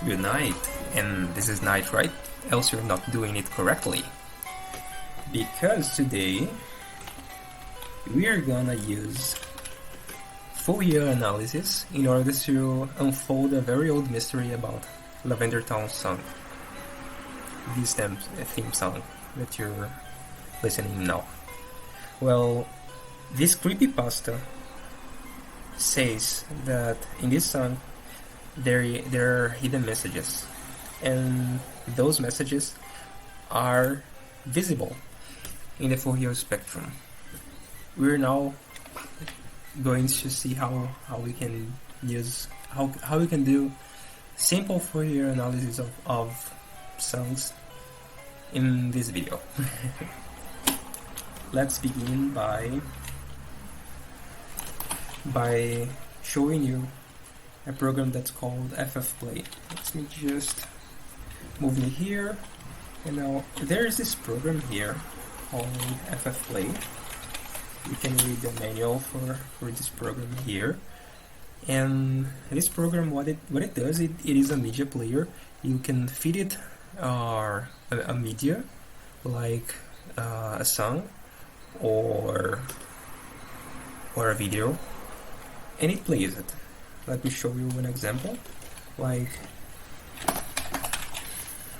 Good night, and this is night, right? Else you're not doing it correctly. Because today we are gonna use Fourier Analysis in order to unfold a very old mystery about Lavender Town song. This theme song that you're listening now. Well, this creepypasta says that in this song there are hidden messages, and those messages are visible in the Fourier spectrum. We're now going to see how we can use how we can do simple Fourier analysis of songs in this video. Let's begin by showing you a program that's called FFplay. Let me just move me here, and now there's this program here called FFplay. You can read the manual for this program here. And this program, what it does, it is a media player. You can feed it a media like a song or a video, and it plays it. Let me show you an example. Like,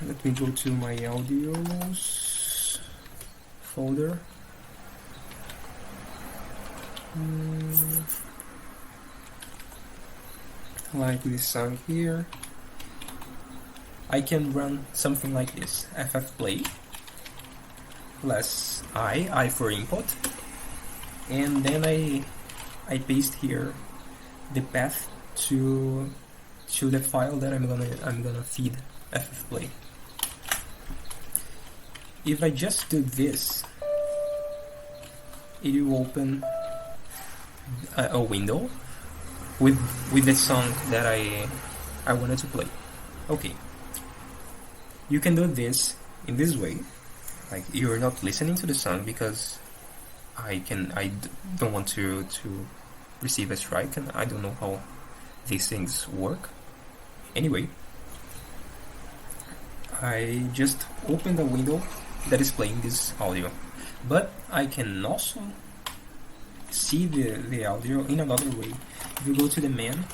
let me go to my audios folder. Like this song here. I can run something like this: FFplay plus I for input, and then I paste here the path to the file that I'm gonna feed FFplay. If I just do this, it will open a window with the song that I wanted to play. Okay, you can do this in this way. Like, you're not listening to the song because I don't want to receive a strike, and I don't know how these things work. Anyway, I just opened a window that is playing this audio, but I can also see the audio in another way. If you go to the main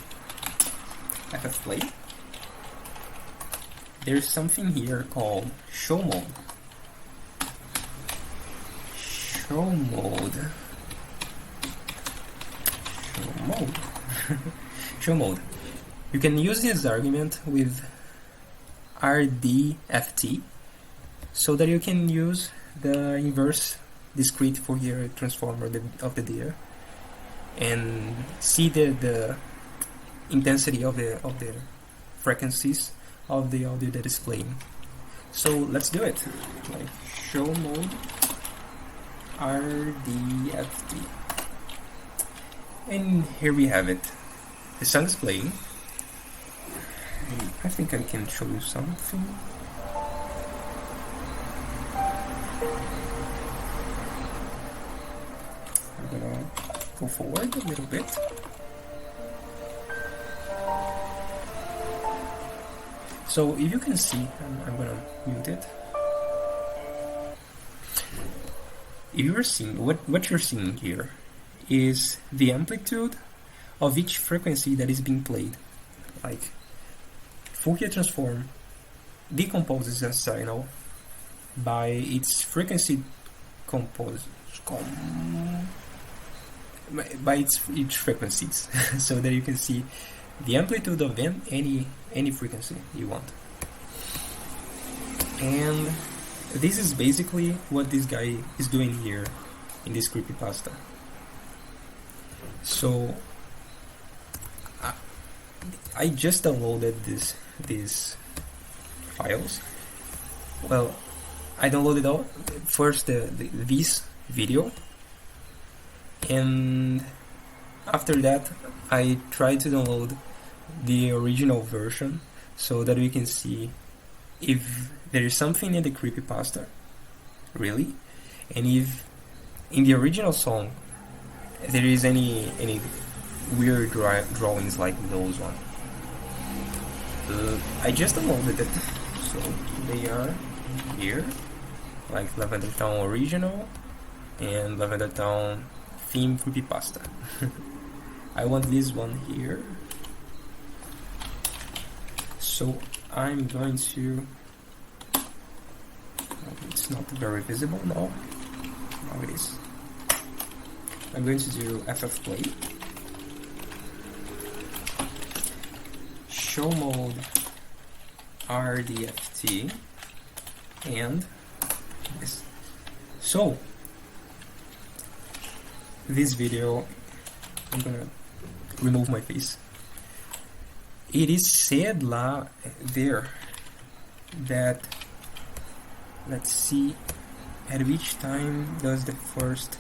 FFplay, there's something here called show mode. Show mode. You can use this argument with RDFT so that you can use the inverse discrete Fourier transform of the data and see the intensity of the frequencies of the audio that is playing. So let's do it. Like, show mode RDFT, and here we have it. The song is playing. I think I can show you something. I'm gonna go forward a little bit. So if you can see, I'm gonna mute it. If you're seeing what you're seeing here is the amplitude of each frequency that is being played. Like, Fourier transform decomposes a signal by its frequency by each frequencies, so that you can see the amplitude of any frequency you want. And this is basically what this guy is doing here in this creepypasta. So I just downloaded these files. Well, I downloaded first this video, and after that I tried to download the original version so that we can see if there is something in the creepypasta, really, and if in the original song there is any weird drawings like those one. I just downloaded it, so they are here, like Lavender Town Original and Lavender Town Theme Creepypasta. I want this one here, so I'm going to... It's not very visible now. Now it is. I'm going to do FF Play, show mode RDFT, and this. So this video, I'm gonna remove my face. It is said there that, let's see, at which time does the first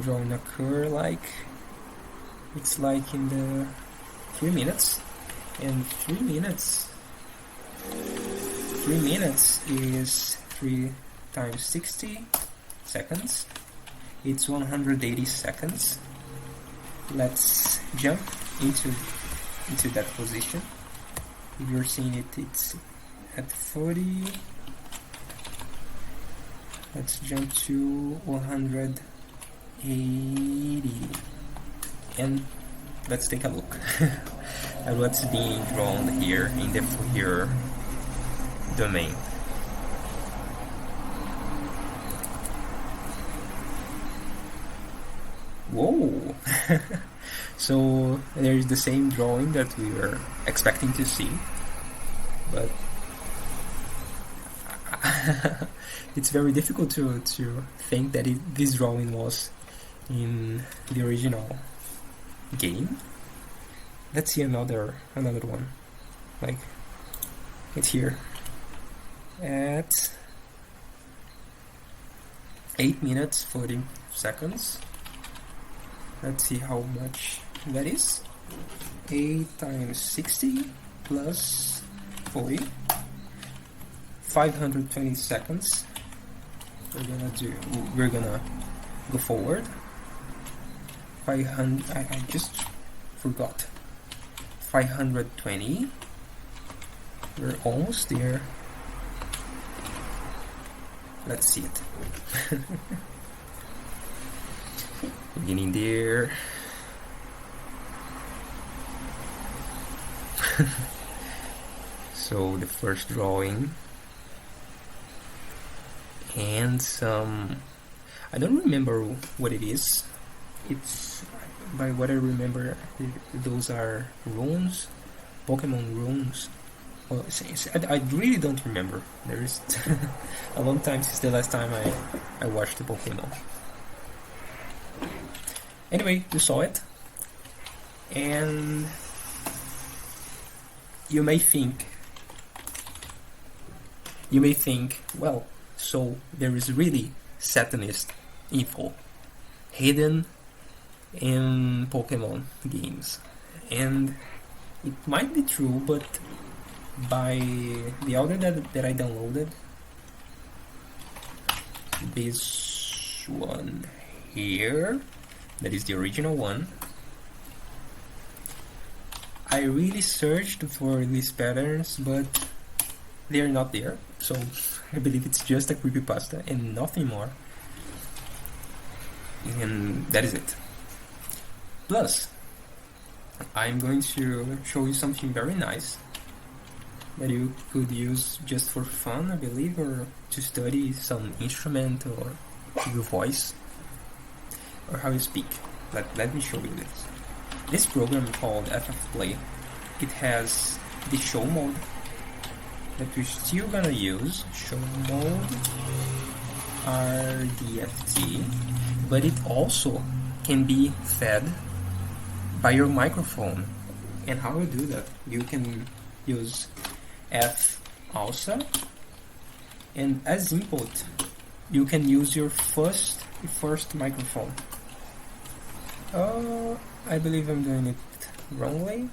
drawing occur? Like, it's like in the 3 minutes, and 3 minutes is 3 times 60 seconds. It's 180 seconds. Let's jump into that position. If you're seeing it, it's at 40. Let's jump to 180 and let's take a look at what's being drawn here in the Fourier domain. Whoa! So there's the same drawing that we were expecting to see, but it's very difficult to think that this drawing was in the original game. Let's see another one. Like, it's here at 8 minutes 40 seconds. Let's see how much that is. 8 times 60 plus 40. 520 seconds. We're gonna go forward. 500. I just forgot. 520. We're almost there. Let's see it. Beginning there. So the first drawing. And some... I don't remember what it is. It's, by what I remember, those are runes, Pokemon runes. Well, I really don't remember. There is a long time since the last time I watched the Pokemon. Anyway, you saw it, and you may think, well, so there is really Satanist info hidden in Pokemon games, and it might be true, but by the audio that I downloaded, this one here, that is the original one, I really searched for these patterns, but they are not there, so I believe it's just a creepypasta and nothing more. And that is it. Plus, I'm going to show you something very nice that you could use just for fun, I believe, or to study some instrument or your voice or how you speak. Let me show you this. This program called FF Play, it has the show mode that we're still gonna use, show mode RDFT, but it also can be fed by your microphone. And how you do that? You can use F also, and as input you can use your first microphone. Oh, I believe I'm doing it wrongly.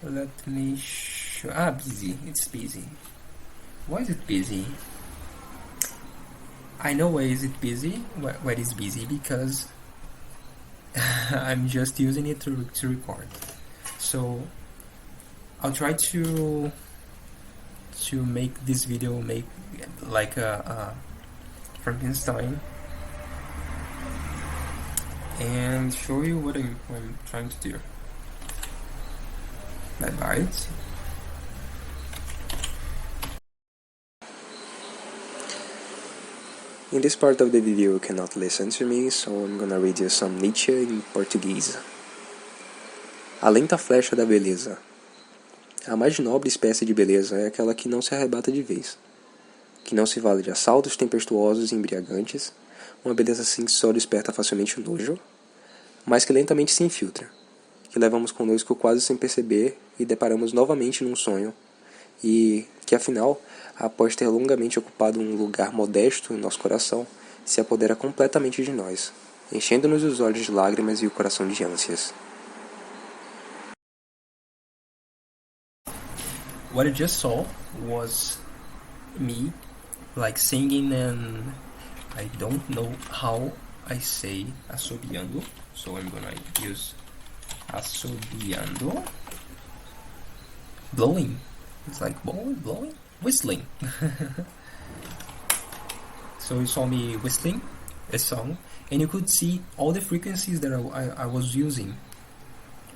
Let me show. Busy. It's busy. Why is it busy? I know why is it busy. Why it is busy, because I'm just using it to record. So I'll try to make this video make like a Frankenstein and show you what I'm trying to do. Bye. In this part of the video you cannot listen to me, so I'm gonna read you some Nietzsche em português. A lenta flecha da beleza. A mais nobre espécie de beleza é aquela que não se arrebata de vez, que não se vale de assaltos tempestuosos e embriagantes, uma beleza assim que só desperta facilmente o nojo, mas que lentamente se infiltra, que levamos conosco quase sem perceber e deparamos novamente num sonho, e que afinal, após ter longamente ocupado um lugar modesto em nosso coração, se apodera completamente de nós, enchendo-nos os olhos de lágrimas e o coração de ânsias. What I just saw was me like singing, and I don't know how I say assobiando, so I'm gonna use assobiando. Blowing. It's like blowing? Whistling. So you saw me whistling a song, and you could see all the frequencies that I was using.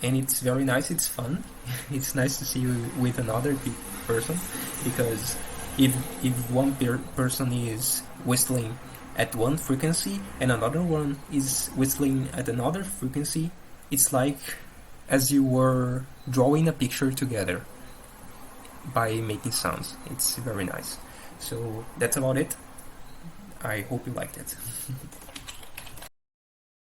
And it's very nice, it's fun. It's nice to see you with another person, because if one person is whistling at one frequency and another one is whistling at another frequency, it's like as you were drawing a picture together by making sounds. It's very nice. So that's about it. I hope you liked it.